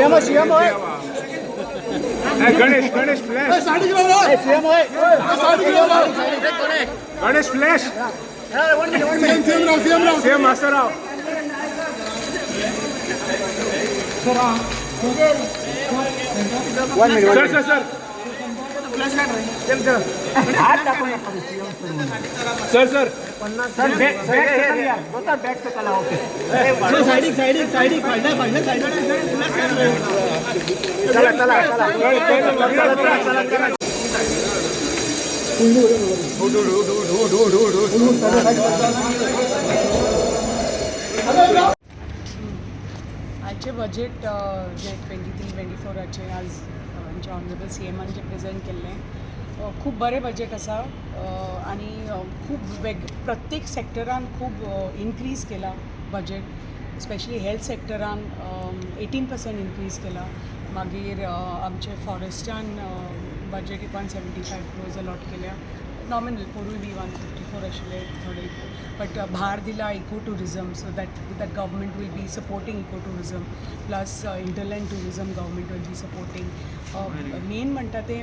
Ganesh Ganesh flash Ganesh flash CM Masterrao sir sir sir sir sir चला चला आजचे बजेट जे 23-24 आज आमच्या ऑनरेबल CMांचे प्रेझेंट केल्लें खूब बरें बजेट आसा आनी खूब प्रत्येक सेक्टरान खूब इन्क्रीज केला बजेट स्पेशली हेल्थ सेक्टरान 18% इन्क्रीज केला मागीर आमचे फॉरेस्टान बजेट 175 crores अलॉट केल्या नॉमिनल पूर्वी बी 154 आशिल्ले थोडे बट भार दिला eco tourism so that government will be supporting eco tourism plus hinterland tourism government will be supporting main म्हणटा ते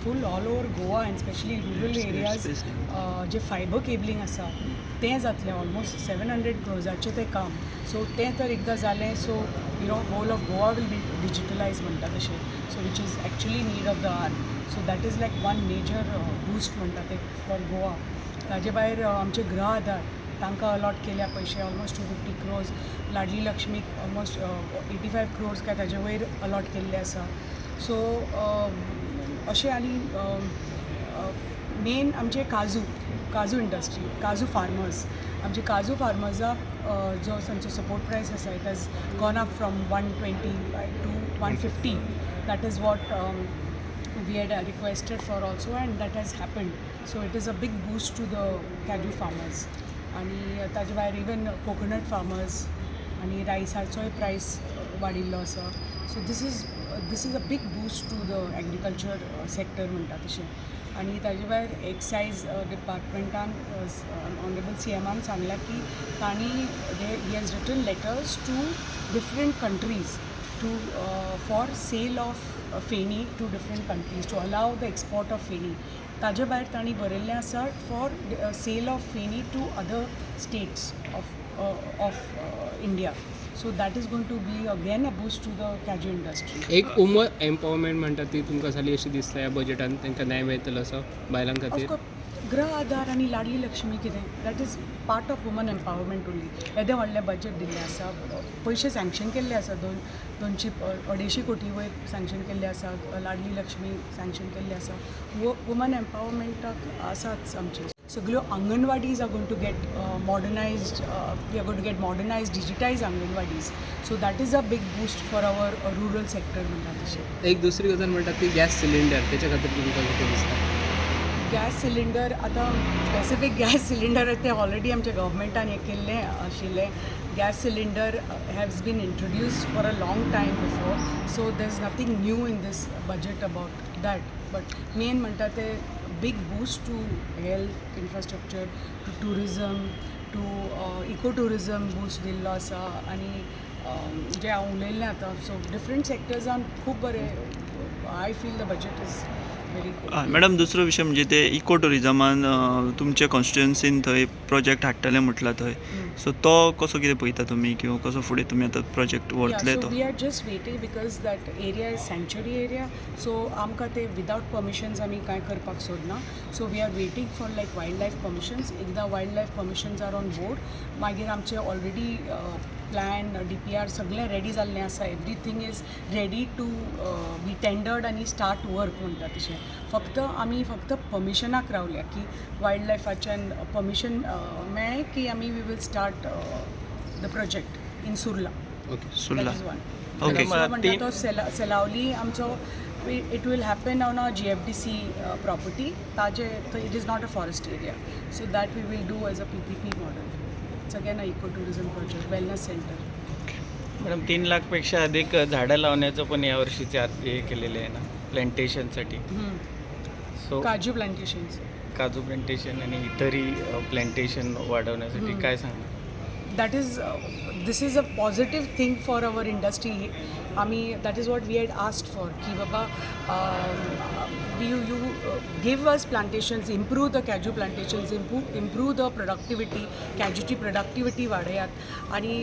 full all over Goa and specially rural areas जे फायबर केबलिंग आसा तें जातलें ऑलमोस्ट 700 crores तें काम सो तें तर एकदां जालें so whole of Goa will be digitalise म्हणटा तशें so which is actually need of the hour so that is like one major boost म्हणटा ते फॉर गोवा ताजे भायर आमचे गृह आधार तांकां अलॉट केल्या पयशे ऑलमोस्ट 250 crores लाडली लक्ष्मीक ऑलमोस्ट 85 crores काय ताजे वयर अलॉट केल्ले आसा सो अशें आनी मेन आमचे काजू इंडस्ट्री काजू फार्मर्स आमचे काजू फार्मर्साक जो तांचो सपोर्ट प्रायस आसा it has gone up from 120 to 150 that is what we had requested for also and that has happened so it is a big boost to the cashew farmers आणि ताजे भायर इवन कोकोनट फार्मर्स आनी रायसाचोय प्रायस वाडिल्लो आसा so this is a big boost to the agriculture sector म्हणटा तशें आनी ताजे भायर एक्सायज डिपार्टमेंटान ऑनरेबल CMान सांगलां की तांणी he has written letters to different countries to for sale of feni to different countries to allow the export of feni ताजे भायर तांणी बरयल्लें आसा for sale of feni to other states of India so that is going to be again a boost to the cashew industry एक woman empowerment म्हणटा ती तुमकां जाली अशी दिसता ह्या बजेटान तांकां न्याय मेळटलो असो बायलां खातीर गृह आधार आनी लाडली लक्ष्मी कितें that is part of woman empowerment only येदें व्हडलें बजेट दिल्लें आसा पयशे सँक्शन केल्ले आसा 250 कोटी वयर सँक्शन केल्ले आसा लाडली लक्ष्मी सँक्शन केल्ले आसा वुमन एम्पावरमेंटाक आसाच आमचे सगळ्यो anganwadis are going to get modernised we are going to get modernised digitise anganwadis so that is a big boost for our rural sector म्हणटा तशें एक दुसरी गजाल म्हणटा ती गॅस सिलिंडर तेच्या खातीर तुमकां कितें दिसता गॅस सिलिंडर आतां स्पेसिफीक गॅस सिलिंडर ते ऑलरेडी आमच्या गव्हर्मेंटान हें केल्लें आशिल्लें gas cylinder has been introduced for a long time before so there is nothing new in this budget about that but main म्हणटा ते big boost to health infrastructure to tourism to eco tourism boost दिल्लो आसा आनी जे हांव उलयल्लें आतां so different सेक्टर्सान खूब बरें I feel the budget is madam दुसरो विशय म्हणजे ते इको टुरिजमान तुमच्या कॉन्स्टिट्युएन्सीन थंय प्रोजेक्ट हाडटले म्हटला थंय सो तो कसो कितें पळयता तुमी किंवा कसो फुडें तुमी आतां प्रोजेक्ट व्हरतले तो we are just waiting because that area is सँच्युरी एरिया सो आमकां ते विदाउट परमिशन्स आमी कांय करपाक सोदना so we are waiting for like wild life permissions एकदां wild life permissions are on board मागीर आमचे ऑलरेडी प्लॅन DPR सगळें रेडी जाल्लें आसा everything is ready to be tendered आनी स्टार्ट वर्क म्हणटा तशें फक्त परमिशनाक रावल्या की वायल्ड लायफाच्यान परमिशन मेळ्ळें की आमी we will start the project in Surla okay Surla okay म्हणटा तो सेलावली आमचो it will happen on our GFDC property ताजे it is not a forest area so that we will do as a PPP model it's again a eco tourism project wellness center madam 3 लाखपेक्षा अधिक झाडं लावण्याचं पण यावर्षीचे हे केलेले आहे ना प्लांटेशनसाठी so काजू प्लांटेशन आणि इतरही प्लांटेशन वाढवण्यासाठी काय सांगणार this is a positive thing for our industry आम्ही that is what we had asked for की बाबा you give us plantations, improve the cashew plantations, improve the productivity, कॅज्यूची प्रोडक्टिविटी वाडयात आणि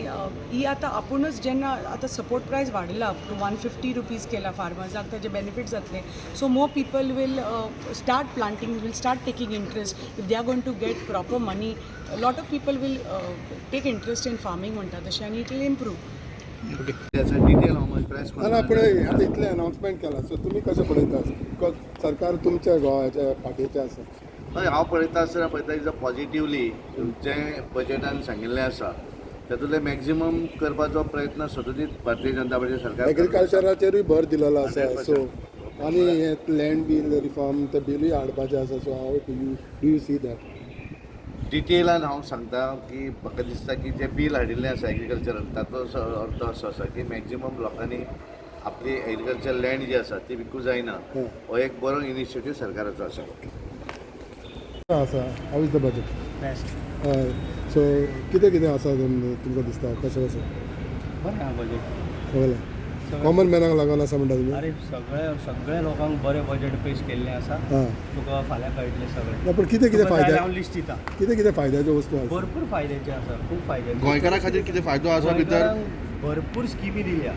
ही आता आपुणूच जेन्ना आता सपोर्ट प्रायस वाडला 150 रुपीज केला फार्मर्साक तेजे बेनिफीट जातले. So more people will start planting, will start taking interest if they are going to get proper money. Lot of people will take interest in farming म्हणटा तशें आनी it will improve. Detail press ना आपण आता इतले announcement केला so तुमी कशें पळयता बिकॉज सरकार तुमच्या गोवाच्या फाटीचें आसा. हय हांव पळयता आसतना पळयता इज पॉझिटिवली जें बजेटान सांगिल्लें आसा तातूंतले मॅक्झिमम करपाचो प्रयत्न सतत भारतीय जनता पार्टी सरकार एग्रीकल्चराचेरूय भर दिलेलो आसा. सो आनी हे लँड बील रिफॉर्म ते बिलूय हाडपाचें आसा. सो हांव डू यू सी दॅट डिटेलान हांव सांगता की म्हाका दिसता की जें बील हाडिल्लें आसा एग्रीकल्चरान ताचो अर्थ असो आसा की मॅक्झिमम लोकांनी आपली एग्रीकल्चर लँड जी आसा ती विकूं जायना. हो एक बरो इनिशिएटीव सरकाराचो आसा. आसा. How is the budget best. So कितें आसा तुमकां दिसता कशें बरें आहा बजेट. सगळें कॉमन मॅनाक लागून आसा म्हणटा तुमी. अरे सगळे लोकांक बरें बजेट पेश केल्लें आसा. तुका फाल्यां कळटलें सगळें. पूण कितें फायदे हांव लिस्ट दिता. कितें फायद्याच्यो वस्तू आसा. भरपूर फायद्याचे आसा, खूब फायदे. गोंयकारा खातीर कितें फायदो आसा भितर भरपूर स्किमी दिल्या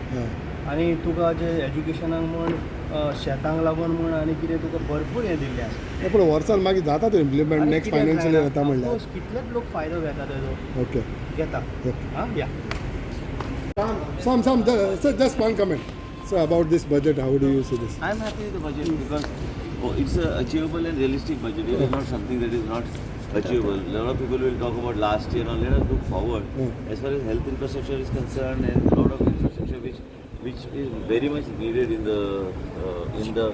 आनी तुका जे एज्युकेशनाक म्हण शेतांक लागून म्हण आनी कितें तुका भरपूर हें दिल्लें आसा. पूण वर्सान मागीर जाता तो इम्प्लिमेंट नेक्स्ट फायनान्शियल येता म्हणल्यार कितलेच लोक फायदो घेता तेजो. ओके घेता. हां या. Some just one comment. So about this budget, how do you see this? I am happy with the budget because it's an achievable and realistic budget. It is not something that is not achievable. A lot of people will talk about last year. Now let us look forward. As far as health infrastructure is concerned, and a lot of infrastructure which is very much needed in the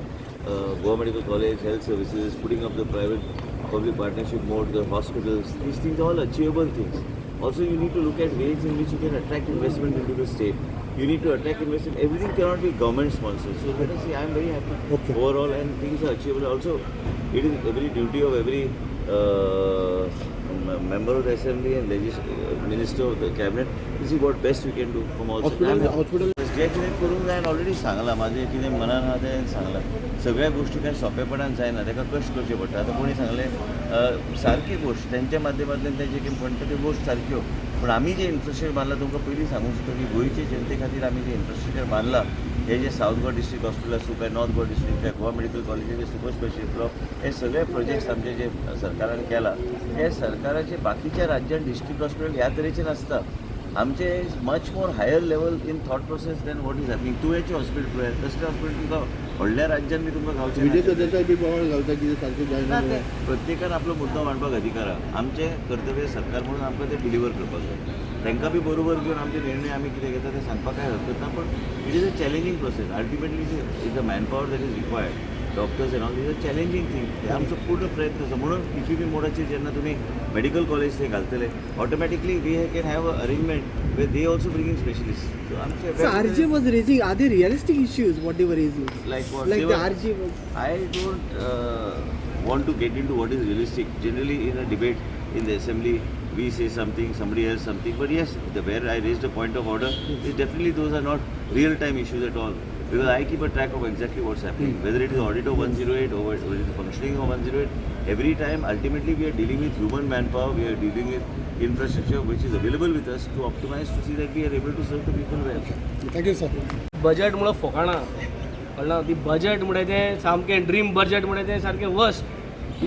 Goa Medical College, health services, putting up the private-public partnership mode, the hospitals. These things are all achievable things. Also, you need to look at ways in which you can attract investment into the state. You need to attract investment. Everything cannot be government sponsored. So let us see. I am very happy overall, and things are achievable. Also, it is every duty of every member of the assembly and minister of the cabinet to see what best we can do from all sides. Hospital. जे कितें करूंक जाय already सांगलां. म्हाजें कितें मनान आहा तें सांगलां. सगळ्या गोश्टी काय सोंपेपणान जायना, ताका कश्ट करचे पडटा. आतां कोणी सांगलें सारकी गोश्ट त्यांच्या माध्यमांतल्यान तें जें कितें म्हणटा त्यो गोश्ट सारक्यो. पूण आमी जे इन्फ्रास्ट्रक्चर बांदला तुमकां पयलीं सांगूंक सोदता की गोंयचे जनते खातीर आमी जे इन्फ्रास्ट्रक्चर बांदला हे जे सावथ गोवा डिस्ट्रिक्ट हॉस्पिटल आसूं काय north Goa district Goa medical कॉलेजीचे सुपर स्पेशलिस्ट ब्लॉक हे सगळे प्रोजेक्ट्स आमचे जे सरकारान केला हे सरकाराचे बाकीच्या राज्यांत डिस्ट्रिक्ट हॉस्पिटल ह्या तरेचे नासता. आमचे much more higher level in thought process than what is happening. तुवेंचें हॉस्पिटल पळय तसलें हॉस्पिटल तुमकां व्हडल्या राज्यांत बी तुमकां गावचें ना. ते प्रत्येकान आपलो मुद्दो मांडपाक अधिकार आहा. आमचें कर्तव्य सरकार म्हणून आमकां ते डिलिव्हर करपाक जाय. तांकां बी बरोबर घेवन आमचे निर्णय आमी कितें घेता ते सांगपाक कांय हरकत ना. पूण it is a challenging process. Ultimately is the manpower that is required. Doctors end all is a challenging thing. हे आमचो पूर्ण प्रयत्न आसा. म्हणून PPP मोडाचेर जेन्ना तुमी मेडिकल कॉलेज थंय घालतले automatically we can have a arrangement way they also bringing specialist. So आमचे So RJ was raising, are there realistic issues what they were raising? like what Like they the were- RJ was. I don't want to get into what is realistic. Generally, in a debate in the assembly, we say something, somebody else something. But yes, where I raised a point of order, is definitely those are not real-time issues at all. Because I keep a track of exactly what's happening. Whether it is audit of 108 or whether it is functioning of 108, every time ultimately we are dealing with human manpower, we are dealing with infrastructure which is available with us to optimize to see that we are able to serve the people well. Thank you sir. Budget म्हणून फोकाणा कळना. ती budget म्हणटा तें सामकें dream budget म्हणटा तें सारकें worst.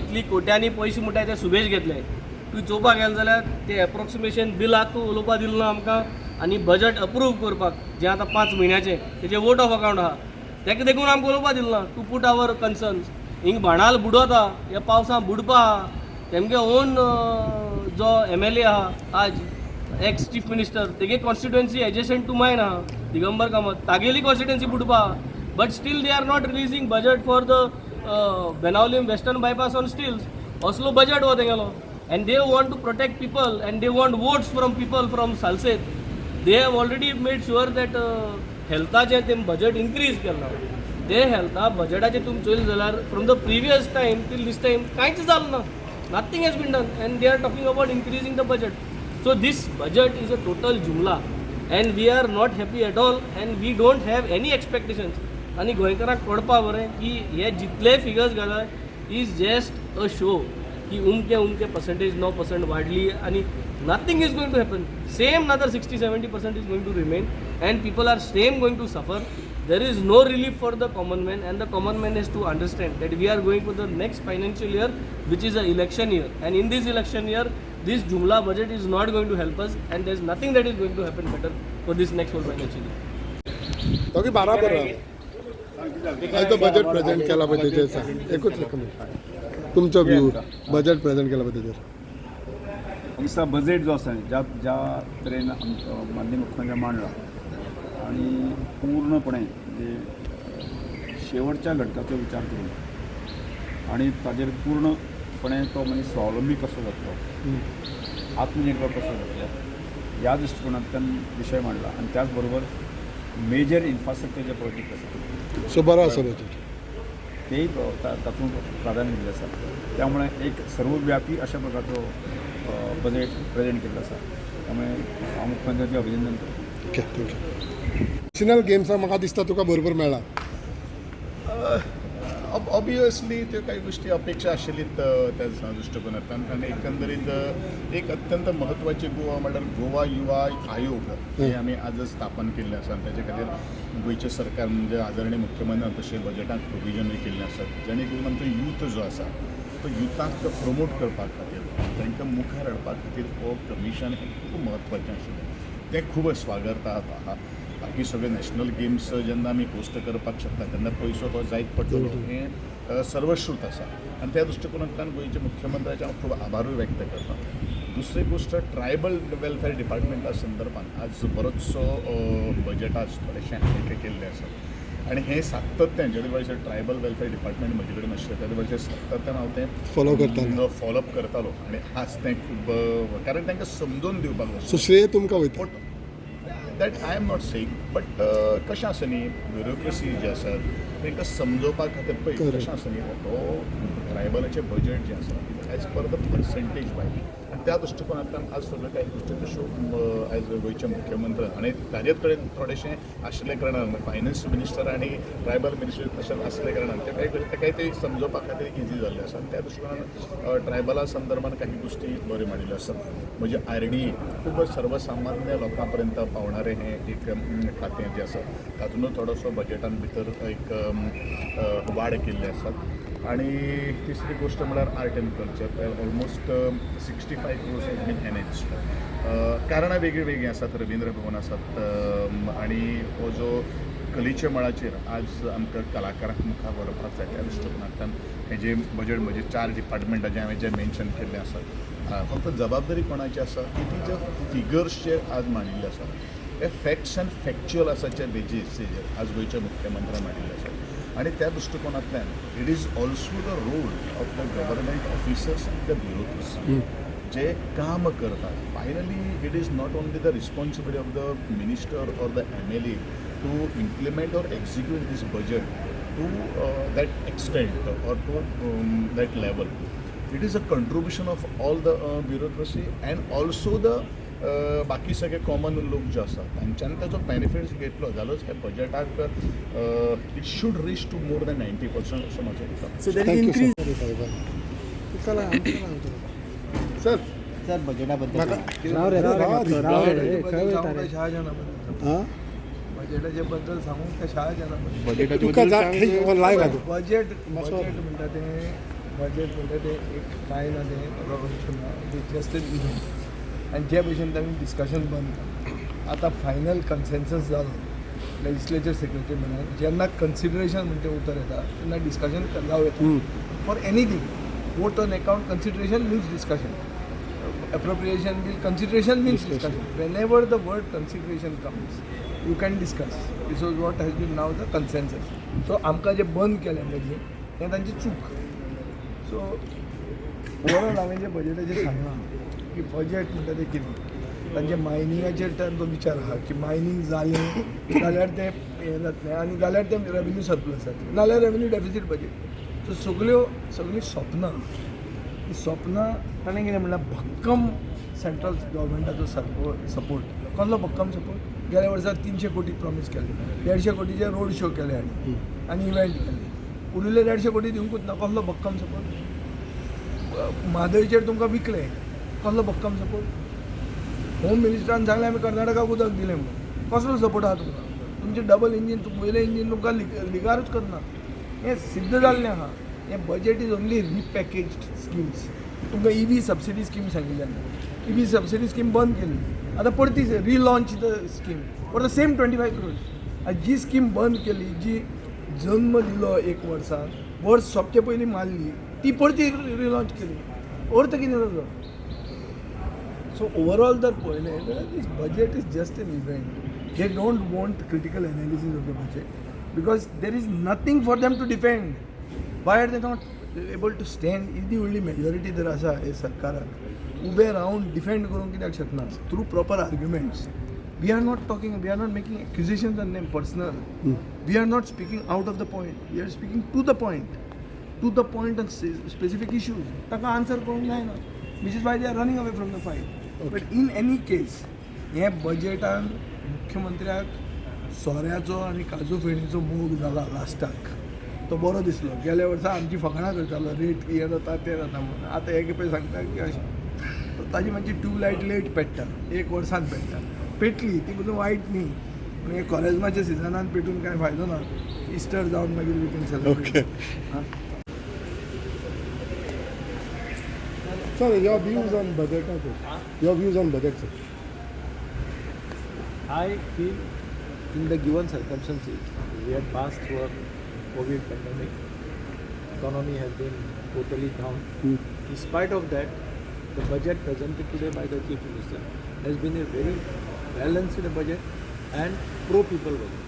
इतली कोट्यांनी पयशे म्हणटा ते सुबेज घेतले. तूं चोवपाक गेलो जाल्यार ते एप्रोक्सिमेशन बिलाक तूं उलोवपाक दिलें ना आमकां. आनी बजेट अप्रूव करपाक जें आतां 5 म्हयन्याचें तेजें वोट ऑफ अकावंट आहा तेका देखून आमकां उलोवपाक दिलें ना. To put our concerns. हिंग बाणाल बुडोता ह्या पावसान बुडपा आहा. तेमगे ओन जो MLA आहा आज एक्स चीफ मिनिस्टर तेगे कॉन्स्टिट्युएन्सी एडजस्टंट टू मायन आहा दिगंबर कामत तागेली कॉन्स्टिट्युएन्सी बुडपा आहा. But still they are not releasing budget for the Benaulim western bypass on stilts. असलो बजेट हो तेगेलो. And they want to protect people and they want votes from people from Salcete. They have already made sure that हेल्थाचें तें budget increase केलां. ते हेल्था बजेटाचें तुमी चोयलें जाल्यार from the previous time till this time कांयच जालें ना. Nothing has been done and they are talking about increasing the budget. So this budget is a total jumla. And we are not happy at all and we don't have any expectations आनी गोंयकारांक कळपा बरें की हे जितले figures घाला is just a show की उमके percentage 9% वाढली आणि nothing is going to happen. Same another 60-70% is going to remain and people are same going to suffer. There is no relief for the common man and the common man has to understand that we are going for the next financial year which is an election year, and in this election year this Jumla budget is not going to help us and there is nothing that is going to happen better for this next whole financial year. Okay बराबर आज तो budget present केला पद्दतीचेर सांग एकूच minute तुमचो view budget present केला पद्दतीचेर दिसता budget जो आसा ज्या तरेन माननीय मुख्यमंत्र्यान मांडला आणि पूर्णपणे म्हणजे शेवटच्या घटकाचो विचार करून आणि ताजेर पूर्णपणे तो मनीस स्वावलंबी कसो जातलो आत्मनिर्भर कसो जातलो ह्या दृश्टिकोनांतल्यान विशय मांडला आणि त्याचबरोबर मेजर इन्फ्रास्ट्रक्चर जे प्रोजेक्ट आसा सो बरो आसा बजेट तेही तातूंत प्राधान्य दिलें आसा त्यामुळे एक सर्वव्यापी अशा प्रकारचो बजेट प्रेजेंट केल्लो आसा त्यामुळे हांव मुख्यमंत्र्याचें अभिनंदन करता. ओके थँक्यू नॅशनल गेम्साक म्हाका दिसता तुका बरोबर मेळ्ळा ऑब्वियसली त्यो काही गोष्टी अपेक्षा आशिल्लीत त्या दृष्टिकोनांतल्यान आनी एकंदरीत एक अत्यंत म्हत्वाची गोवा म्हणल्यार गोवा युवा आयोग हे आमी आजच स्थापन केल्लें आसा आनी ताचे खातीर गोंयचे सरकार म्हणजे आदरणीय मुख्यमंत्र्यान तशें बजेटांत प्रोविजनूय केल्लें आसात जेणे करून आमचो यूथ जो आसा तो युथाक प्रमोट करपा खातीर तांकां मुखार हाडपा खातीर हो कमिशन हें खूब म्हत्वाचें आशिल्लें तें खूब स्वागतार्ह आहा. बाकी सगळे नॅशनल गेम्स जेन्ना आमी होस्ट करपाक शकता तेन्ना पयसो हो जायत पडटलो हें सर्वश्रूत आसा आनी त्या दृश्टिकोनांतल्यान गोंयच्या मुख्यमंत्र्याचे हांव खूब आभारूय व्यक्त करता. दुसरी गोष्ट ट्रायबल वेलफेअर डिपार्टमेंटा संदर्भात आज बरोचसो बजेटाच थोडेशें हायक केल्लें आसा आणि हे सातत्यान जे वेळाचेर ट्रायबल वेलफेअर डिपार्टमेंट म्हजे कडेन आशिल्लें त्या वेळाचेर सातत्यान हांव तें फॉलोअप करतालो आणि आज तें खूब कारण तांकां समजून दिवपाक सो श्रेय तुमकां वयता that I am not saying but कशें आसा न्ही ब्युरोक्रेसी जे आसा तांकां समजोवपा खातीर पळय कशें आसा न्ही हो ट्रायबलाचें बजेट जें आसा as per the percentage wise आनी त्या दृश्टिकोनांतल्यान आज सगळ्यो काही गोश्टी त्योशो एज गोंयचे मुख्यमंत्री आनी ताजे कडेन थोडेशें आशिल्ले कारणान फायनान्स मिनिस्टर आनी ट्रायबल मिनिस्टर तशेंच आसले कारणान ते काही समजोवपा खातीर इजी जाल्लें आसा आनी त्या दृश्टिकोनान ट्रायबला संदर्भात काही गोश्टी बऱ्यो मांडिल्ल्यो आसात म्हणजे RDA खूब सर्वसामान्य लोकां पर्यंत पावणारें हें एक खातें जें आसा तातूंत थोडोसो बजेटान भितर एक वाड केल्ले आसात आणि तिसरी गोष्ट म्हळ्यार art and culture almost 65 crores has been enhanced कारणां वेगळी वेगळी आसात रविंद्र भवन आसात आणि हो जो कलेच्या मळाचेर आज आमकां कलाकारांक मुखार व्हरपाक जाय त्या दृश्टिकोनांतल्यान हें जें बजेट म्हजे 4 डिपार्टमेंटाचें हांवें जें मेन्शन केल्लें आसा फक्त जबाबदारी कोणाची आसा की ती जे फिगर्स जे आज मांडिल्ले आसात हे फॅक्ट्स एंड फॅक्च्युअल आसाच्या बेजीसेर आज गोंयच्या मुख्यमंत्र्यान मांडिल्ले आसात आणि त्या दृष्टिकोनांतल्यान it is also the role of the government officers and the bureaucracy जे काम करतात finally it is not only the responsibility of the minister or the MLA to implement or execute this budget to that extent or to that level. It is a contribution of all the bureaucracy and also the बाकी सगळे common लोक जे आसात तांच्यानी ताजो benefits घेतलो जाल्यार हे बजेटाक it should reach to more than 90% असो म्हाजो विचार. So there is increase. Sir sir बजेटा बद्दल बजेटाचे बद्दल सांगू त्या शाळेच्या बजेट म्हणटा तें बजेट म्हणटा तें एक कांय ना तें जस्ट आनी जे भशेन तांणी डिस्कशन बंद केलें आतां फायनल कन्सेन्सस जालो लेजिस्लेचर सेक्रेटरी म्हणून जेन्ना कन्सिडरेशन म्हणटा तें उतर येता तेन्ना डिस्कशन जावं येता for anything vote on account consideration means discussion appropriation bill consideration means discussion. Whenever the word consideration comes you can discuss. This was what has been now the consensus. So आमकां जे बंद केलें म्हणजे हें तांची चूक. सो ओवरऑल हांवें जे बजेटाचेर सांगलां की बजेट म्हणटा तें कितें तांचे मायनिंगाचेर तांचो विचार आहा की मायनिंग जालें जाल्यार तें हें जातलें आनी जाल्यार तें रेवेन्यू सरप्लस जातलें नाल्यार रेवेन्यू डेफिसीट बजेट. सो सगळीं स्वप्नां ही स्वप्नां ताणें कितें म्हणल्यार भक्कम सेंट्रल गव्हर्मेंटाचो सपोर्ट कसलो भक्कम सपोर्ट गेल्या वर्सा 300 कोटी प्रॉमिस केले, 150 कोटीचे रोड शो केले आनी इव्हेंट केले. उरिल्ले 150 कोटी दिवंकूच ना. कसलो भक्कम सपोर्ट? म्हादयचेर तुमकां विकले, कसलो भक्कम सपोर्ट? होम मिनिस्टरान सांगलें आमी कर्नाटकाक उदक दिलें म्हणून. कसलो सपोर्ट आहा तुमकां? तुमचे डबल इंजीन, पयलें इंजीन तुमकां लिगारूच करना. हें सिद्ध जाल्लें आहा. हें budget is only repackaged schemes. तुमकां EV सबसिडी स्कीम सांगिल्ली, EV सबसिडी स्कीम बंद केली. आतां परती relaunch the scheme for the same 25 crores. जी स्कीम बंद केली, जी जन्म दिलो 1 वर्स सोंपचे पयलीं मारली, ती परती रिलॉन्च केली. अर्थ कितें ताजो? सो ओवरऑल जर पळयलें जाल्यार this budget is just an event. They don't want critical analysis of the budget because there is nothing for them to defend. Why are they not able to stand? Is the व्हडली majority जर आसा हे सरकाराक, उबे Ravan defend करूंक कित्याक शकना through proper arguments? We are not making accusations on them personal. We are not speaking out of the point. We are speaking to the point on specific issues. ताका आन्सर करूंक जायना, which is why they are running away from the fight. But in any case हे बजेटान मुख्यमंत्र्याक सोऱ्याचो आनी काजू फेणीचो मोग जाला लास्टाक. तो बरो दिसलो. गेल्या वर्सा आमची फकाणां करतालो रेट हे जाता ते जाता म्हणून. आतां एक पळय सांगता की अशें ताजी मातशी ट्यूबलायट लेट पेट्टा, 1 वर्सान पेट्टा. पेटली ती पसून वायट न्ही, पूण हे कॉलेजमाच्या सिजनान पेटून कांय फायदो ना. इस्टर जावन मागीर we can celebrate. Sir, your views on budget, your views on budget, sir. I feel in the given circumstances, we had passed through a COVID pandemic, economy has been totally down. In spite of that, the budget presented today by the Chief Minister has been a very balanced budget and pro-people budget.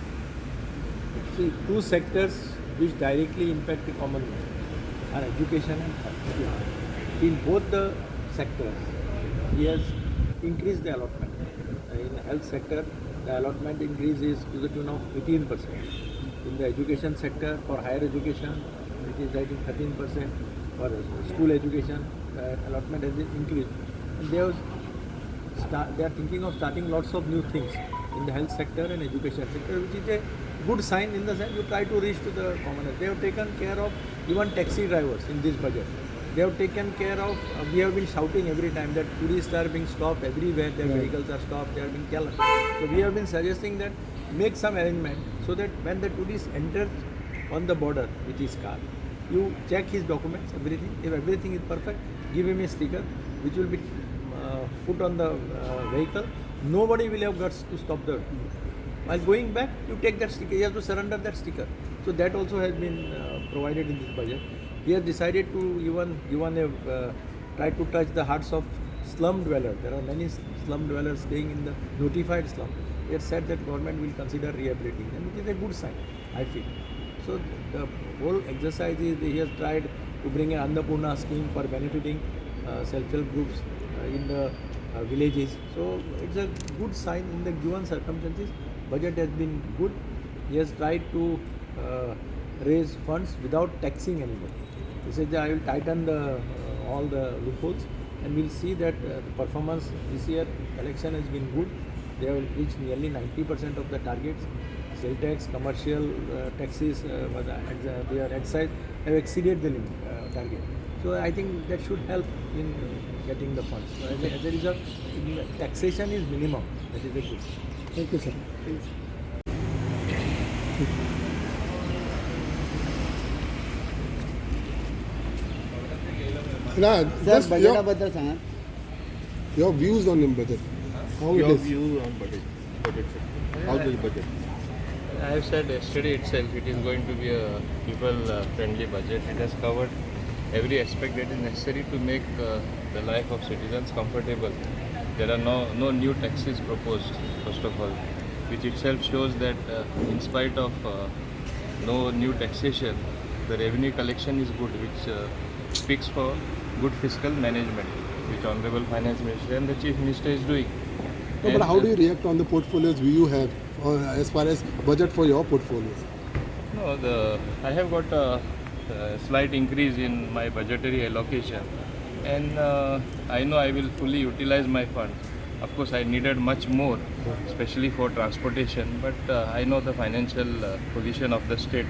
See, two sectors which directly impact the common man are education and health. In both the sectors, he has increased the allotment. In the health sector, the allotment increase is to the tune of 18%. In the education sector, for higher education, it is I think 13%. For school education, the allotment has been increased. And they are thinking of starting lots of new things in the health sector and education sector, which is a good sign in the sense you try to reach to the commoners. They have taken care of even taxi drivers in this budget. They have taken care of, we have been shouting every time that tourists are being stopped everywhere, their vehicles are stopped, they are being killed. So we have been suggesting that make some arrangement so that when the tourist enters on the border with his car, you check his documents, everything. If everything is perfect, give him a sticker which will be put on the vehicle. Nobody will have guts to stop the. While going back, you take that sticker, you have to surrender that sticker. So that also has been provided in this budget. We have decided to try to touch the hearts of slum dwellers. There are many slum dwellers staying in the notified slum. We have said that government will consider rehabilitating them, which is a good sign, I feel. So the whole exercise is he has tried to bring an Annapurna scheme for benefiting self-help groups in the villages. So it's a good sign in the given circumstances. Budget has been good. He has tried to raise funds without taxing anybody. He said that I will tighten all the loopholes, and we'll see that the performance this year, election has been good. They have reached nearly 90% of the targets. Sale tax, commercial taxes, their excise have exceeded the limit, target. So I think that should help in getting the funds. So as a result, taxation is minimum. That is a good. Thank you, sir. Nah, just your views on the budget. How it Your is. view on budget. How the budget. I have said yesterday itself it is going to be a people-friendly budget. It has covered every aspect that is necessary to make the life of citizens comfortable. There are no new taxes proposed, first of all, which itself shows that in spite of no new taxation, the revenue collection is good, which speaks for good fiscal management, which Honorable Finance Minister and the Chief Minister is doing. No, but how do you react on the portfolios you have as far as budget for your portfolios? No, I have got a slight increase in my budgetary allocation, and I know I will fully utilize my funds. Of course, I needed much more, especially for transportation, but I know the financial position of the state,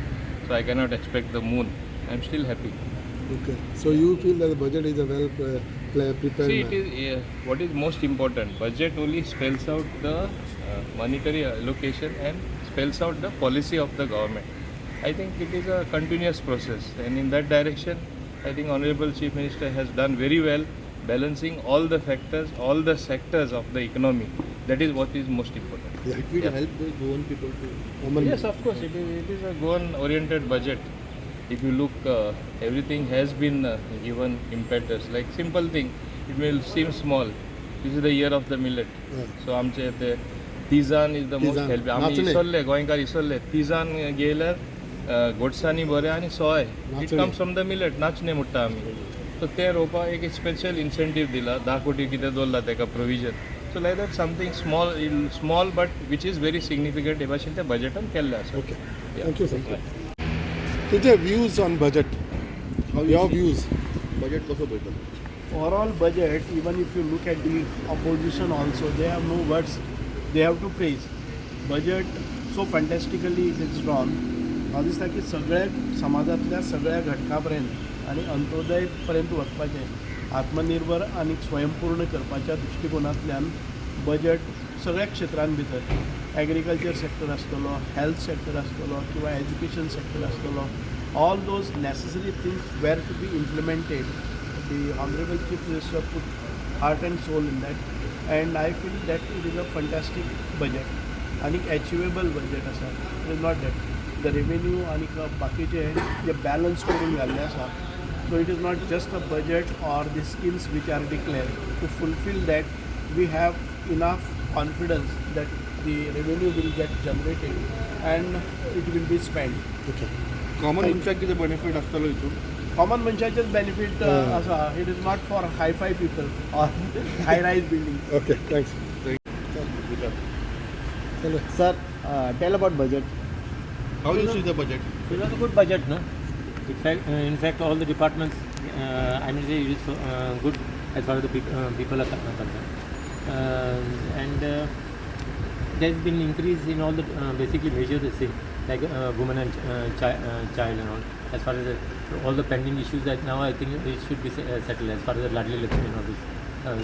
so I cannot expect the moon. I'm still happy. Okay. So you feel that the budget is a well prepared? See, it is what is most important. Budget only spells out the monetary allocation and spells out the policy of the government. I think it is a continuous process, and in that direction, I think Honorable Chief Minister has done very well, balancing all the factors, all the sectors of the economy. That is what is most important. Yeah. It will help the Goan people to. Yes, of course, it is a Goan-oriented budget. If you look, everything has been given impetus. Like simple thing, it will seem small. This is the year of the millet. So आमचे ते तिजान is the most helpful. आम्ही इसरले गोंयकार इसरले तिजान गेल्यार गोडसांनी बरें आनी सोय. It comes from the millet. नाचणे म्हणटा आमी. So ते रोवपाक एक स्पेशल इन्सेंटीव दिला 10 कोटी कितें दवरला तेका provision. So like that something small but which is very significant हे भाशेन त्या बजेटान केल्लें आसा. Okay. Thank you, sir. तुझे views on budget? Your views? Budget कसो पळयता? Overall budget, even if you look at the opposition also, they have no words. They have to praise. Budget so fantastically it is drawn. म्हाका दिसता की सगळ्या समाजातल्या सगळ्या घटकां पर्यंत आनी अंत्योदय पर्यंत वचपाचें आत्मनिर्भर आनी स्वयंपूर्ण करपाच्या दृश्टिकोनांतल्यान बजेट सगळ्या क्षेत्रांत भितर एग्रीकल्चर सेक्टर आसतलो, हेल्थ सेक्टर आसतलो किंवा एज्युकेशन सेक्टर आसतलो, all those necessary things were to be implemented. The honourable chief minister put heart and soul in that, and I feel that it is a fantastic budget आणि achievable budget आसा. It is not that the revenue आणि बाकीचे जे balance करून घाल्ले आसा. So it is not just a budget or the schemes which are declared. To fulfill that, we have enough confidence that the revenue will get generated and it will be spent. Okay. Common मनशाक कितें benefit आसतलो हितून? Common मनशाचेच benefit आसा. It is not for high-fi people or high-rise building. Okay. Thanks. Sir, tell about budget. How do you see the budget? It was a good budget, no? In fact, all the departments, I mean, it is good as far as the people are concerned. And there's been increase in all the basically measures the same, like women and child and all. As far as all the pending issues that now I think it should be settled as far as the Ladli election and all these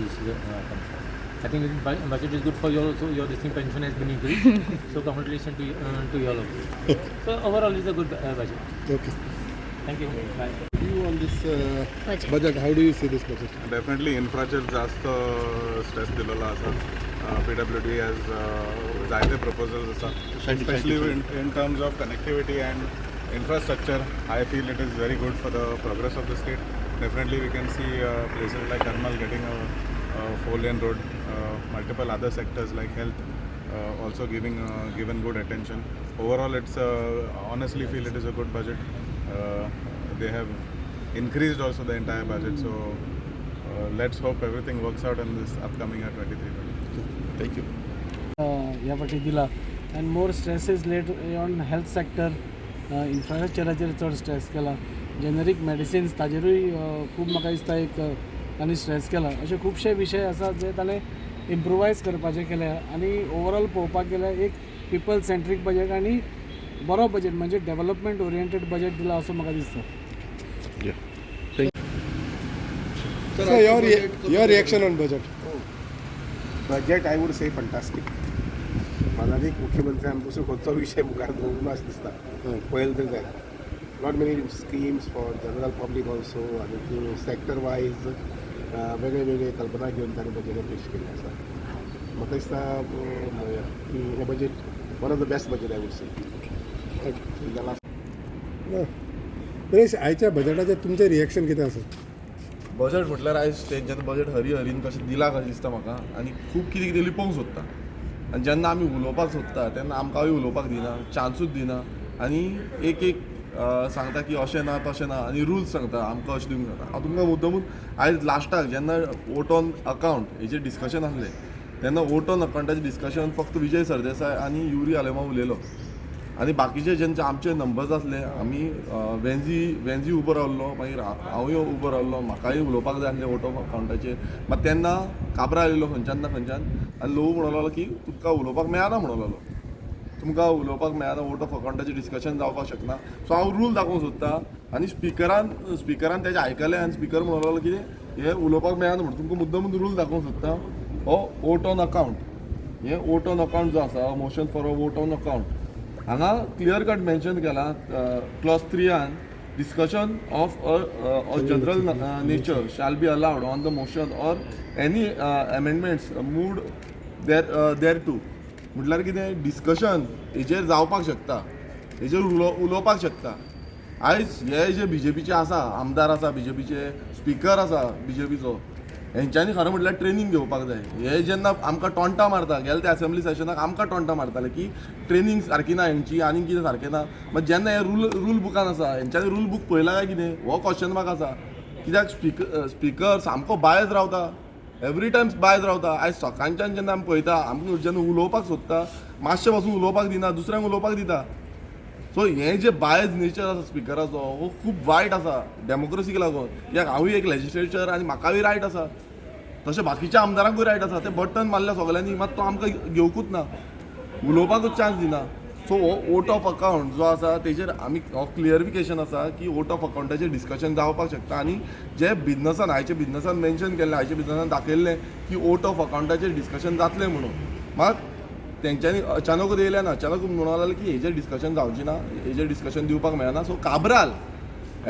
issues are concerned. I think the budget is good for you also. Your distinct pension has been increased. So congratulations to you all of you. So overall, it's a good budget. Okay. Thank you. Bye. You on this budget? How do you see this budget? Definitely इन्फ्राचेर जास्त stress दिलेलो आसा. PWD has जायते proposals आसा, specially in terms of connectivity and infrastructure. I feel it is very good for the progress of the state. Definitely we can see places like Karnal getting a 4-lane road, multiple other sectors like health also given good attention. Overall, it's honestly feel it is a good budget. They have increased also the entire budget, so let's hope everything works out in this upcoming year 23-24. Thank you. ह्या फाटी दिला आनी more stress is laid on health sector. इन्फ्रास्ट्रक्चराचेर चड stress केला. Generic medicines ताजेरूय खूब म्हाका दिसता एक तांणी स्ट्रेस केला. अशे खुबशे विशय आसात जे ताणें इम्प्रोवायज करपाचें केल्या आनी ओवरऑल पळोवपाक गेल्यार एक पीपल सेंट्रीक बजेट आनी बरो बजेट म्हणजे डेव्हलपमेंट ओरिएंटेड बजेट दिला असं म्हाका दिसता. So your reaction on budget? Budget, I would say fantastic. मला एक मुख्यमंत्री आमी दुसरो खंयचो विशय मुखार दवरूंक अशें दिसता. पळयलें तर जाय. Not many schemes for general public also आनी सेक्टर वायज वेगळे वेगळे कल्पना घेवन ताणें बजेट पेश केल्लें आसा. म्हाका दिसता की हें budget one of the best budget I would से. नरेश, आयच्या बजेटाचेर तुमचें रिएक्शन कितें आसा? बजेट म्हटल्यार आयज तेंच्यांनी बजेट हरीन कशें दिलां कशें दिसता म्हाका. आनी खूब कितें कितें लिपोवंक सोदता आनी जेन्ना आमी उलोवपाक सोदता तेन्ना आमकांय उलोवपाक दिना, चान्सूच दिना आनी एक सांगता की अशें ना तशें ना आनी रुल्स सांगता आमकां अशें दिवंक जाता. हांव तुमकां मुद्दमून आयज लास्टाक जेन्ना वोट ऑन अकावंट हेचेर डिस्कशन आसलें तेन्ना वोट ऑन अकावंटाचें डिस्कशन फक्त विजय सरदेसाय आनी युरी आलेमा उलयलो. आनी बाकीचे जेंचे आमचे नंबर्स आसले आमी वेन्जी उबो रावल्लो मागीर हांवूय उबो रावल्लो म्हाकाय उलोवपाक जाय आसलें वोट ऑफ अकावंटाचेर मात तेन्ना काबरा आयलो खंयच्यान ना खंयच्यान आनी लोक म्हणूंक लागलो की तुमकां उलोवपाक मेळना म्हणूंक लागलो तुमकां उलोवपाक मेळना वोट ऑफ अकावंटाचेर डिस्कशन जावपाक शकना सो हांव रूल दाखोवंक सोदतां आनी स्पिकरान तेजें आयकलें आनी स्पिकर म्हणूंक लागलो कितें हें उलोवपाक मेळना म्हणून तुमकां मुद्दम रूल दाखोवंक सोदता हो वोट ऑन अकावंट हें वोट ऑन अकावंट जो आसा motion for a vote on account हांगा क्लियर कट मेन्शन केला clause 3 discussion of a general nature shall be allowed on the motion or any amendments moved thereto. म्हटल्यार कितें discussion हेजेर जावपाक शकता हेजेर उलोवपाक शकता आयज हे जे BJPचे आसा आमदार आसा BJPचे स्पिकर आसा BJPचो हेंच्यांनी खरें म्हटल्यार ट्रेनींग घेवपाक जाय हे जेन्ना आमकां टोंटा मारता गेल्या त्या असेंब्ली सेशनाक आमकां टोंटा मारताले की ट्रेनींग सारकी ना हेंची आनी कितें सारकें ना मात जेन्ना हे रूल बुकान आसा हेंच्यांनी रूल बूक पळयला काय कितें हो क्वेश्चन मार्क आसा कित्याक स्पिकर सामको बायज रावता एवरी टायम बायज रावता आयज सकाळच्यान जेन्ना आमी पळयता आमकां जेन्ना उलोवपाक सोदता मातशें पासून उलोवपाक दिना दुसऱ्यांक उलोवपाक दिता सो हें जे बायज नेचर आसा स्पिकराचो हो खूब वायट आसा डेमोक्रेसीक लागून कित्याक हांवूय एक लेजिस्लेचर आनी म्हाकाय रायट आसा तशें बाकीच्या आमदारांकूय रायट आसा तें बटन मारल्या सगल्यांनी मात तो आमकां घेवकूच ना उलोवपाकूच चान्स दिना सो हो वोट ऑफ अकावंट जो आसा तेजेर आमी क्लियरिफिकेशन आसा की वोट ऑफ अकावंटाचेर डिस्कशन जावपाक शकता आनी जे बिजनसान आयच्या बिजनसान मेन्शन केल्लें आयच्या बिजनसान दाखयल्लें की वोट ऑफ अकावंटाचेर डिस्कशन जातलें म्हणून मात तेंच्यांनी अचानकूच येयलें ना अचानक म्हणूंक लागलें की हेजेर डिस्कशन जावचें ना हेजेर डिस्कशन दिवपाक मेळना so Cabral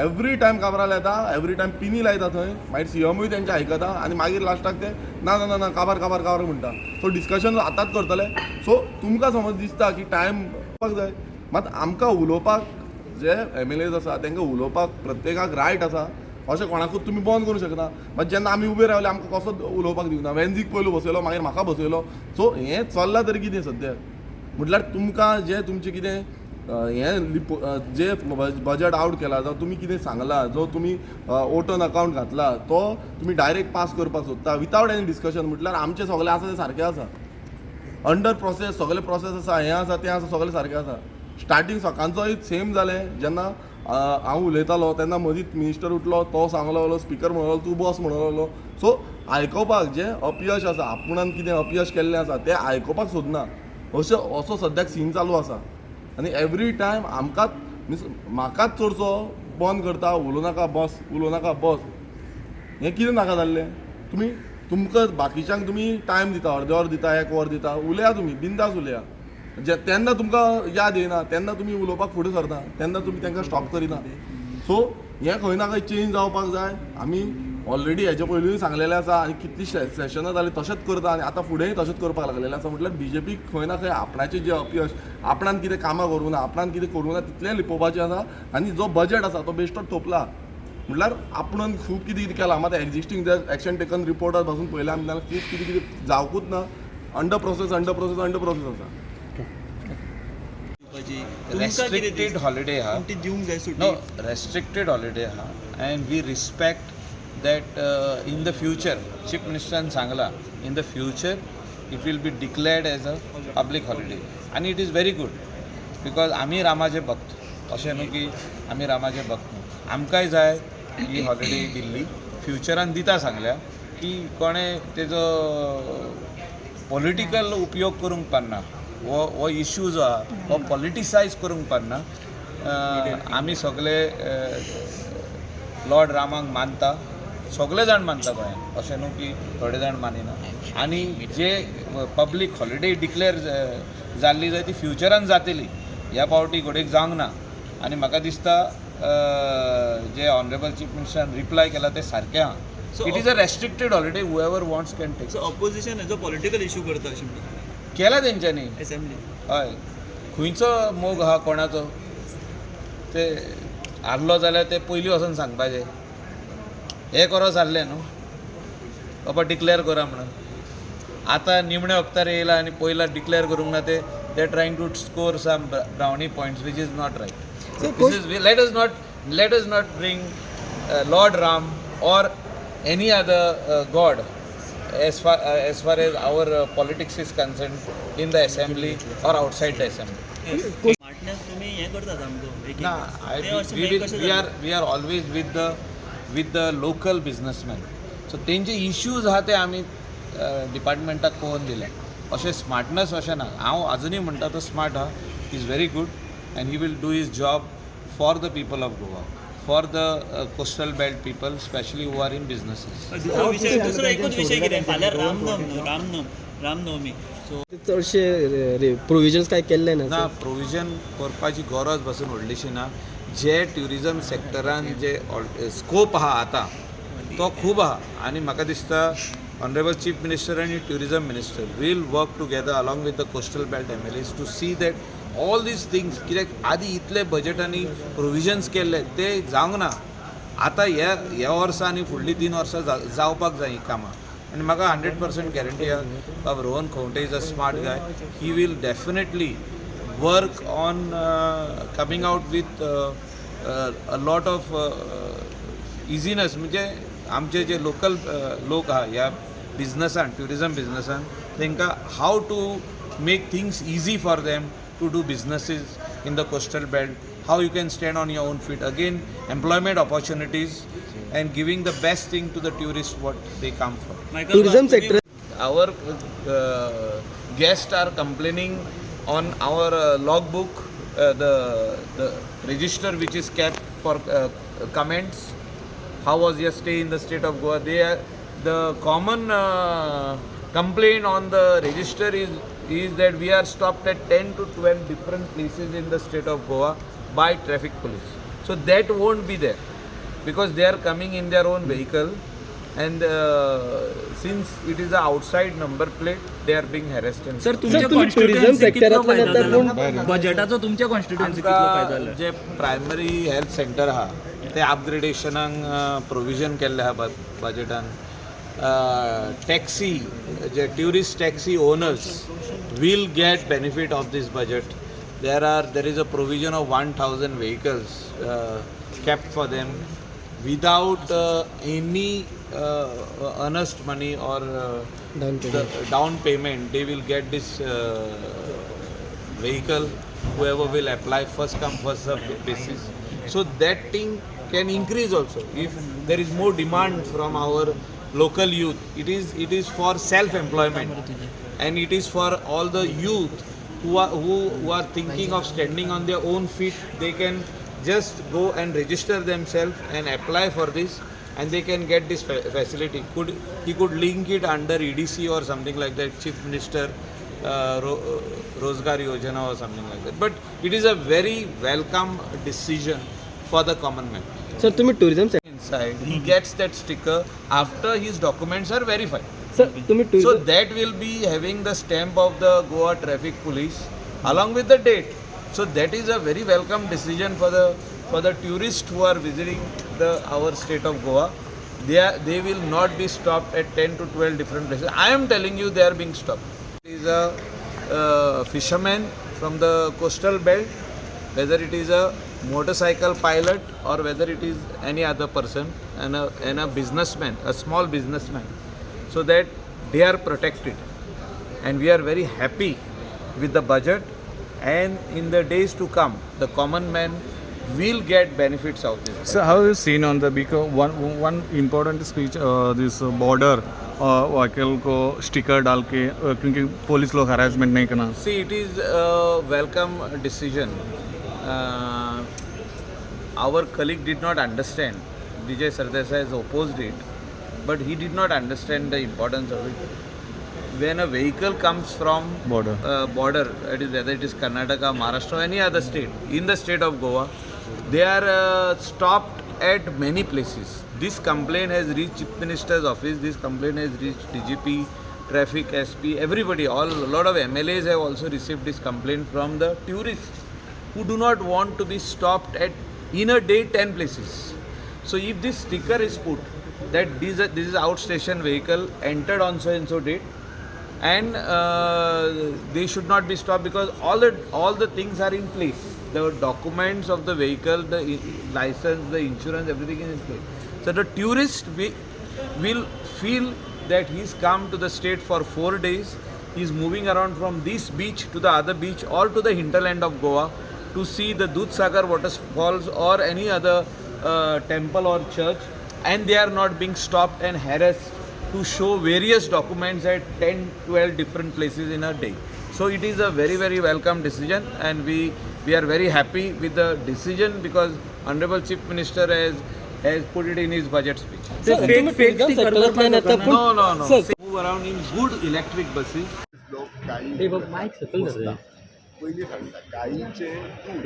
every time Cabral येता एवरी टायम पिनी लायता थंय मागीर सीएमूय तेंचें आयकता आनी मागीर लास्टाक ते ना ना ना काबार म्हणटा सो डिस्कशन आतांच करतले सो तुमकां समज दिसता की टायम उलोवपाक जाय मात आमकां उलोवपाक जे MLAs आसा तांकां उलोवपाक प्रत्येकाक रायट आसा अशें कोणाकूच तुमी बंद करूं शकना मात जेन्ना आमी उबे रावले आमकां कसो उलोवपाक दिवना वेन्जीक पयलो बसयलो मागीर म्हाका बसयलो सो हें चल्लां तरी कितें सद्याक म्हटल्यार तुमकां जें तुमचें कितें हें जे बजट आवट केला जावं तुमी कितें सांगला जो तुमी वोट ऑन अकावंट घातला तो तुमी डायरेक्ट पास करपाक सोदता विथावट एनी डिस्कशन म्हटल्यार आमचें सगळें आसा तें सारकें आसा अंडर प्रोसेस सगळे प्रोसेस आसा हें आसा तें आसा सगळें सारकें आसा स्टार्टींग सकाळचोय सेम जालें जेन्ना हांव उलयतालो तेन्ना मदींच मिनिस्टर उठलो तो सांगलो लागलो स्पिकर म्हणलो तूं बस म्हणूंक लागलो सो आयकोपाक जें अपयश आसा आपुणान कितें अपयश केल्लें आसा तें आयकोपाक सोदना असो सद्याक सीन चालू आसा आनी एवरी टायम आमकांच मिन्स म्हाकाच चडसो बंद करता उलोवनाका बस हें कितें नाका जाल्लें तुमकां बाकीच्यांक तुमी टायम दिता अर्दे वर दिता 1 वर दिता उलया तुमी बिंदास उलया तेन्ना तुमकां याद येना तेन्ना तुमी उलोवपाक फुडें सरना तेन्ना तुमी तांकां स्टॉप करिना सो हें खंय ना खंय चेंज जावपाक जाय आमी ऑलरेडी हेजे पयलींय सांगलेलें आसा आनी कितलीं सेशनां जालीं तशेंच करता आनी आतां फुडेंय तशेंच करपाक लागलेलें आसा म्हटल्यार BJP खंय ना खंय आपणाचें जें अपयश आपणान कितें कामां करूं ना आपणान कितें करूं ना तितलें लिपोवपाचें आसा आनी जो बजट आसा तो बेश्टोच तोपला म्हटल्यार आपुणून खूब कितें केलां मात एक्जिस्टींग जे एक्शन टेकन रिपोर्टार पासून पळयलें आमी जाल्यार खूब कितें जावकूच ना अंडर प्रोसेस आसा restricted holiday restricted holiday and we respect that in the future chief minister sangla in the future it will be declared as a public holiday and it is very good because आमी रामाचे भक्त अशें न्हू की आमी रामाचे भक्त न्हू आमकांय जाय ही हॉलिडे दिल्ली फ्युचरान दिता सांगल्या की कोणें तेजो पॉलिटिकल उपयोग करूंक पारना वो इश्यू जो आहा हो पॉलिटिसायज करूंक पारना आमी सगळे लॉर्ड रामाक मानता सगळे जाण मानता गोंयांत अशें न्हू की थोडे जाण मानिना आनी जे पब्लीक हॉलिडे डिक्लेअर जाल्ली जाय ती फ्युचरान जातली ह्या पावटी घोडेक जावंक ना आनी म्हाका दिसता जे ऑनरेबल चीफ मिनिस्टरान रिप्लाय केला ते सारकें आहा it is a restricted holiday whoever wants can take so opposition हेजो पॉलिटिकल इशू करता अशें केला तेंच्यांनी असेंब्ली हय खंयचो मोग आहा कोणाचो ते हारलो जाल्यार ते पयलीं वचून सांगपाचें हें करो जाल्लें न्हू बाबा डिक्लेअर करा म्हणून आतां निमणे वक्तार येयला आनी पयला डिक्लेअर करूंक ना ते trying to score some brownie points which is not right let us not bring Lord Ram or any other god as far as our politics is concerned in the assembly or outside the assembly. Smartness आसा सामको एक ना we are always with the local businessman. So तेंचे issues आहा ते आमी डिपार्टमेंटाक पळोवन दिले. अशें स्मार्टनस अशें ना. हांव अजुनूय म्हणटा तो स्मार्ट आहा. He is very good and he will do his job for the people of Goa, for the coastal belt people, specially who are in businesses. दुसरो एकूच विशय कितें फाल्यां रामनवमी सो चडशे प्रोविजन्स काय केल्ले ना. प्रोविजन करपाची गरज पासून व्हडलीशी ना. जे ट्युरिजम सेक्टरान जे स्कोप आहा आतां तो खूब आहा आनी म्हाका दिसता ऑनरेबल चीफ मिनिस्टर आनी tourism minister will work together along with the coastal belt MLAs to see that all these things. कित्याक आदी इतले बजेटांनी प्रोविजन्स केल्ले ते जावंक ना. आतां ह्या वर्सा आनी फुडलीं 3 वर्सां जावपाक जाय ही कामां. आनी म्हाका 100% गॅरंटी आहा बाबा Rohan Khaunte is a smart guy. He will definitely work on coming out with a lot of easiness. म्हणजे आमचे जे लोकल लोक आहा ह्या बिजनसान, ट्युरिजम बिजनसान, तांकां how to make things easy for them to do businesses in the coastal belt, how you can stand on your own feet. Again employment opportunities and giving the best thing to the tourists what they come for. Tourism sector. Our guests are complaining on our logbook, the register which is kept for comments. How was your stay in the state of Goa? The common complaint on the register is that we are stopped at 10 to 12 different places in the state of Goa by traffic police. So that won't be there, because they are coming in their own vehicle, and since it is an outside number plate, they are being harassed. Sir तुमच्या constituency कितलो फायदा जाला बजेटाचो तुमच्या constituency कितलो फायदा जाला? जे primary health centre आहा ते अपग्रेडेशनाक प्रोविजन केल्ले आहा बजेटान. टॅक्सी जे tourist taxi owners will get benefit of this budget. there is a provision of 1000 vehicles kept for them without any earnest money or down payment. They will get this vehicle, whoever will apply, first come first serve basis. So that thing can increase also if there is more demand from our local youth. It is for self employment, and it is for all the youth who are thinking of standing on their own feet. They can just go and register themselves and apply for this, and they can get this facility. He could link it under EDC or something like that, Chief Minister Rozgar Yojana or something like that. But it is a very welcome decision for the common man. Sir, तुम्ही tourism inside, he gets that sticker after his documents are verified. Sir, so that will be having the stamp of the Goa Traffic Police along with the date. So that is a very welcome decision for the tourists who are visiting our state of Goa. They will not be stopped at 10 to 12 different places. I am telling you, they are being stopped. It is a fisherman from the coastal belt, whether it is a motorcycle pilot or whether it is any other person, and a businessman, a small businessman, so that they are protected. And we are very happy with the budget, and in the days to come, the common man will get benefits out of this. So how have you seen on the, because one important speech, this border vehicle को sticker डाल के क्योंकि police लोग harassment नहीं करना. See, it is a welcome decision. Our colleague did not understand. Vijay Sardesai has opposed it, but he did not understand the importance of it. When a vehicle comes from border, whether it is Karnataka, Maharashtra, or any other state, in the state of Goa, they are stopped at many places. This complaint has reached Chief Minister's office, this complaint has reached DGP, Traffic, SP, everybody. A lot of MLAs have also received this complaint from the tourists who do not want to be stopped at, in a day, 10 places. So if this sticker is put that this is outstation vehicle entered on so and so date, and they should not be stopped because all the things are in place. The documents of the vehicle, the license, the insurance, everything is in place. So the tourist will feel that he's come to the state for 4 days. He's moving around from this beach to the other beach or to the hinterland of Goa, to see the Dudhsagar waterfalls or any other temple or church, and they are not being stopped and harassed to show various documents at 10, 12 different places in a day. So it is a very, very welcome decision, and we are very happy with the decision because Honorable Chief Minister has put it in his budget speech. No. Move around in good electric buses. लोक गायी पयलीं सांगता गायीचे दूद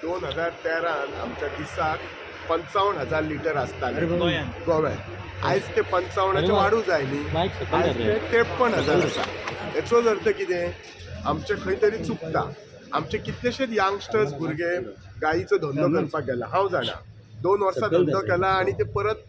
2013 आमच्या दिसाक 55,000 litre आसताले गोव्यात. आयज ते 55चे वाडूं जाय न्ही, आयज ते 53,000 आसा. हेचो अर्थ कितें? आमचे खंय तरी चुकता. आमचे कितलेशेच यंगस्टर्स भुरगे गायीचो धंदो करपाक गेला. हांव जाणा 2 वर्सां धंदो केला आनी ते परत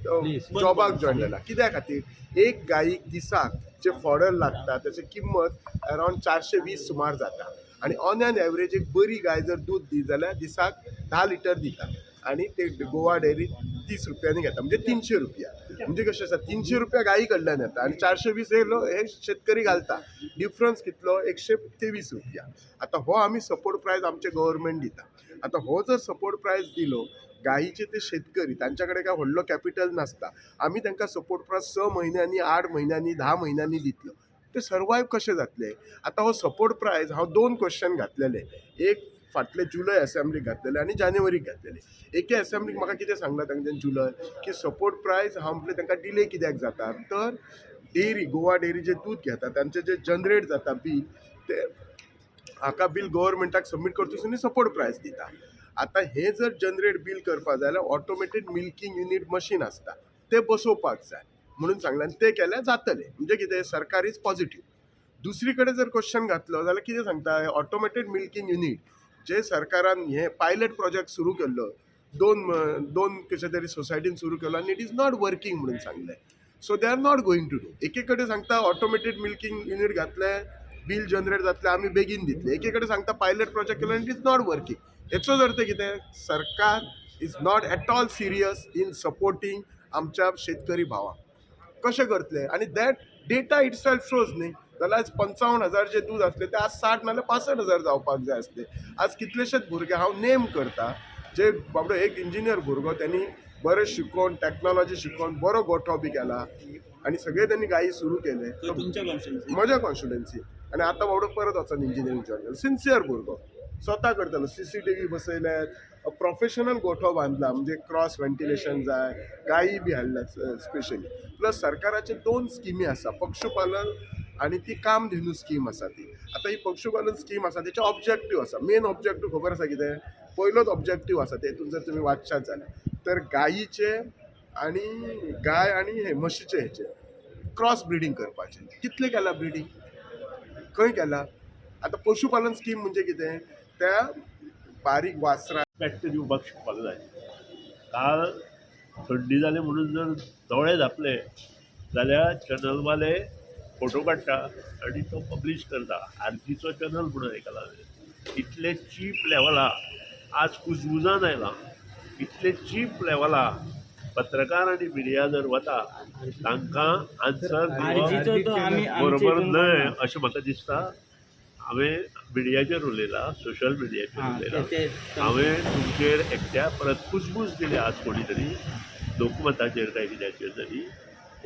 जॉबाक जॉयन जाला. कित्या खातीर? एक गायीक दिसाक जे फॉडर लागता त्याची किंमत अरावंड 420 सुमार जाता आणि ऑन एन एवरेज एक बरी गाय जर दूध दी जाल्यार दिसाक 10 लिटर दिता आणि ते गोवा डेअरी 30 रुपयांनी घेता, म्हणजे 300 रुपया. म्हणजे कशें आसा, 300 रुपया गायी कडल्यान येता आणि 420 हे शेतकरी घालता. डिफरन्स कितलो? 123 रुपया. आता हो आमी सपोर्ट प्रायस आमचे गव्हर्मेंट दिता. आता हो जर सपोर्ट प्रायस दिलो, गायीचे ते शेतकरी तांच्याकडे काय व्हडलो कॅपिटल नासता, आमी तांकां सपोर्ट प्रायस 6 म्हयन्यांनी, 8 म्हयन्यांनी, 10 म्हयन्यांनी दितलो. ते सर्वायव कशे जातले? आता हो सपोर्ट प्रायस हांव 2 क्वेश्चन घातलेले. एक फाटले जुलय असेंब्लीक घातलेले आनी जानेवारीक घातलेले. एके असेंब्लीक म्हाका कितें सांगला तांच्यान जुलय की सपोर्ट प्रायस हांव म्हटलें तांकां डिले कित्याक जाता, तर डेअरी गोवा डेअरी जे दूध घेता तांचे जे जनरेट जाता बील ते हाका बील गव्हर्मेंटाक सबमीट करता आनी सपोर्ट प्रायस दिता. आता हे जर जनरेट बील करपा जाय जाल्यार ऑटोमेटेड मिल्किंग युनिट मशीन आसता ते बसोवपाक जाय म्हणून सांगलें आनी ते केल्यार जातलें. म्हणजे कितें? सरकार इज पॉझिटिव्ह. दुसरी कडेन जर क्वेश्चन घातलो जाल्यार कितें सांगता? ऑटोमेटेड मिल्किंग युनिट जे सरकारान हे पायलट प्रोजेक्ट सुरू केल्लो, दोन कशे तरी सोसायटीन सुरू केलो आनी इट इज नॉट वर्किंग म्हणून सांगलें. So they are not going to do. एके कडेन सांगता ऑटोमेटेड मिल्किंग युनिट घातले, बील जनरेट जातले, आमी बेगीन दितले. एके कडेन सांगता पायलट प्रोजेक्ट केलो आनी इट इज नॉट वर्किंग. हेचो अर्थ कितें? सरकार is not at all serious in supporting आमच्या शेतकरी भावांक. कशें करतले? आनी that data it self shows न्ही. जाल्यार आज 55,000 जे दूध आसले ते आज 60 नाल्यार 65,000 जावपाक जाय आसले. आज कितलेशेच भुरगे हांव नेम करता जे बाबडो एक इंजिनियर भुरगो त्यांनी बरें शिकोवन टॅक्नॉलॉजी शिकोवन बरो गोठो बी केला आनी सगळे त्यांनी गायी सुरू केले म्हज्या कॉन्स्टिट्युएन्सी. आनी आतां बाबडो परत वचून इंजिनियरींग जॉइन केलो. सिन्सियर भुरगो स्वता करतलो. CCTV बसयल्यात, प्रोफेशनल गोठो बांदला, म्हणजे क्रॉस व्हेंटिलेशन जाय, गायी बी हाडल्यात स्पेशली. प्लस सरकाराचे 2 स्किमी आसा, पशुपालन आणि ती कामधेनू स्कीम आसा ती. आता ही पशुपालन स्कीम आसा त्याचे ऑब्जेक्टीव आसा. मेन ऑब्जेक्टीव खबर आसा कितें? पयलोच ऑब्जेक्टीव आसा तेतून जर तुमी वाचशात जाल्यार तर गायीचे आणि गाय आणि हे म्हशीचे हेचे क्रॉस ब्रिडींग करपाचें. कितले केला ब्रिडींग? खंय केला? आता पशुपालन स्कीम म्हणजे कितें? त्या बारीक वासरा बॅक्ट दिवपाक शिकपाक जाय. काल थंडी जाली म्हणून जर दोळे धापले जाल्यार चॅनलवाले फोटो काडटा आनी तो पब्लीश करता. आरतीचो चॅनल म्हणून आयकला. इतले चीप लेवला आज कुजबुजान आयलां. इतले चीप लेवला पत्रकार आनी मिडिया जर वता तांकां आन्सर बरोबर न्हय अशें म्हाका दिसता. हांवें मिडियाचेर उलयलां, सोशल मिडियाचेर उलयलां. हांवें तुमचेर एकट्या परत कुजबूज दिली आज कोणी तरी लोकमताचेर काय कित्याचेर तरी.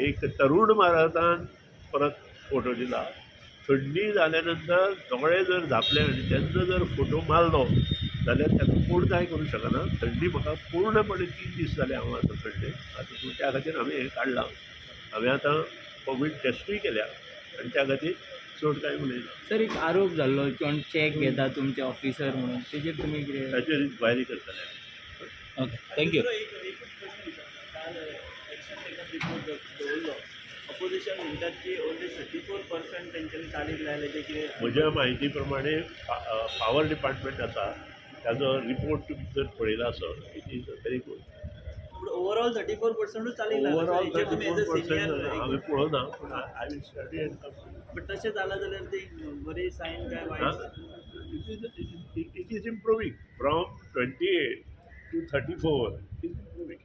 एक तरूण भारतान परत फोटो दिला. थंडी जाल्या नंतर दोळे जर धापले आनी तेन्ना जर फोटो मारलो जाल्यार ताका कोण कांय करूं शकना. थंडी म्हाका पूर्णपणे 3 दीस जाले हांव आतां थंडेक. आतां त्या खातीर हांवें हें काडलां. हांवें आतां कोवीड टेस्टूय केल्या आनी त्या खातीर चड कांय उलयना. सर एक आरोप जाल्लो कोण चॅक घेता तुमचे ऑफिसर म्हणून, तेजेर तुमी कितें? ताचेर इन्क्वायरी करतले. Okay, thank you. ऑपोजिशन म्हणटात की ओन्ली 34% तेंच्यांनी चालीक लायले ते कितें? म्हज्या म्हायती प्रमाणे पावर डिपार्टमेंट आसा ताजो रिपोर्ट तुमी जर पळयलो आसत it is very good. Overall 34% चालीक लायले. ओवरऑल 34% हांवें पळोवना पूण I will study and come. But तशें जालां जाल्यार ती बरी सायन काय वायट? It is improving from 28 to 34. It is improving.